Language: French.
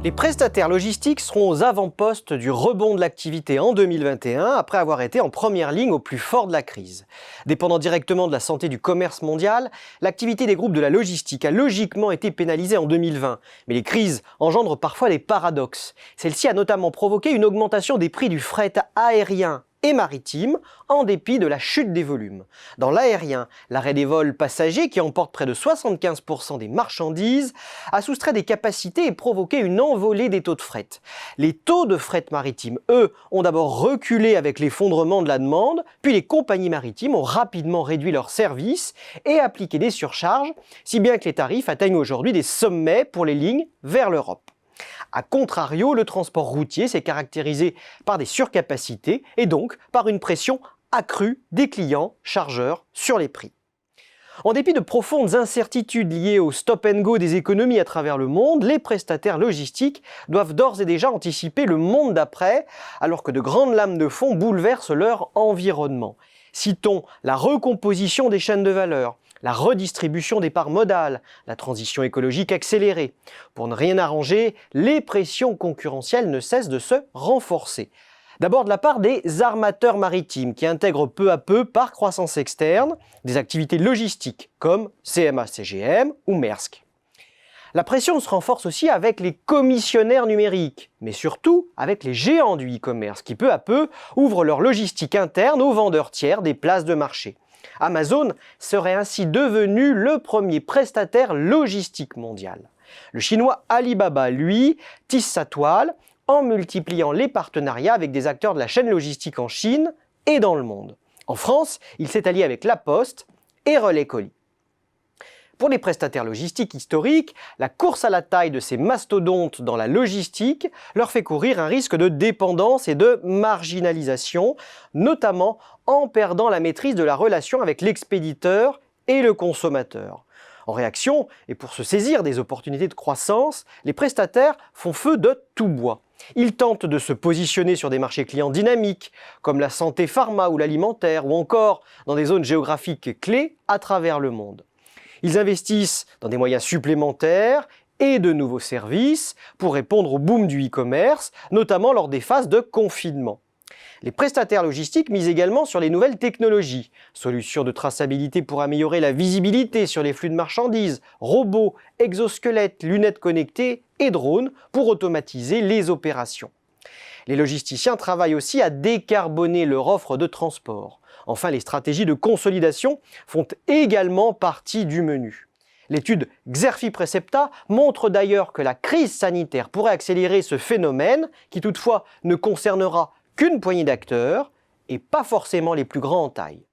Les prestataires logistiques seront aux avant-postes du rebond de l'activité en 2021 après avoir été en première ligne au plus fort de la crise. Dépendant directement de la santé du commerce mondial, l'activité des groupes de la logistique a logiquement été pénalisée en 2020. Mais les crises engendrent parfois des paradoxes. Celle-ci a notamment provoqué une augmentation des prix du fret aérien et maritime, en dépit de la chute des volumes. Dans l'aérien, l'arrêt des vols passagers, qui emporte près de 75% des marchandises, a soustrait des capacités et provoqué une envolée des taux de fret. Les taux de fret maritime, eux, ont d'abord reculé avec l'effondrement de la demande, puis les compagnies maritimes ont rapidement réduit leurs services et appliqué des surcharges, si bien que les tarifs atteignent aujourd'hui des sommets pour les lignes vers l'Europe. A contrario, le transport routier s'est caractérisé par des surcapacités et donc par une pression accrue des clients chargeurs sur les prix. En dépit de profondes incertitudes liées au stop-and-go des économies à travers le monde, les prestataires logistiques doivent d'ores et déjà anticiper le monde d'après, alors que de grandes lames de fond bouleversent leur environnement. Citons la recomposition des chaînes de valeur, la redistribution des parts modales, la transition écologique accélérée. Pour ne rien arranger, les pressions concurrentielles ne cessent de se renforcer. D'abord de la part des armateurs maritimes qui intègrent peu à peu, par croissance externe, des activités logistiques comme CMA-CGM ou Maersk. La pression se renforce aussi avec les commissionnaires numériques, mais surtout avec les géants du e-commerce qui peu à peu ouvrent leur logistique interne aux vendeurs tiers des places de marché. Amazon serait ainsi devenu le premier prestataire logistique mondial. Le chinois Alibaba, lui, tisse sa toile en multipliant les partenariats avec des acteurs de la chaîne logistique en Chine et dans le monde. En France, il s'est allié avec La Poste et Relais Colis. Pour les prestataires logistiques historiques, la course à la taille de ces mastodontes dans la logistique leur fait courir un risque de dépendance et de marginalisation, notamment en perdant la maîtrise de la relation avec l'expéditeur et le consommateur. En réaction, et pour se saisir des opportunités de croissance, les prestataires font feu de tout bois. Ils tentent de se positionner sur des marchés clients dynamiques, comme la santé pharma ou l'alimentaire, ou encore dans des zones géographiques clés à travers le monde. Ils investissent dans des moyens supplémentaires et de nouveaux services pour répondre au boom du e-commerce, notamment lors des phases de confinement. Les prestataires logistiques misent également sur les nouvelles technologies, solutions de traçabilité pour améliorer la visibilité sur les flux de marchandises, robots, exosquelettes, lunettes connectées et drones pour automatiser les opérations. Les logisticiens travaillent aussi à décarboner leur offre de transport. Enfin, les stratégies de consolidation font également partie du menu. L'étude Xerfi Precepta montre d'ailleurs que la crise sanitaire pourrait accélérer ce phénomène, qui toutefois ne concernera qu'une poignée d'acteurs et pas forcément les plus grands en taille.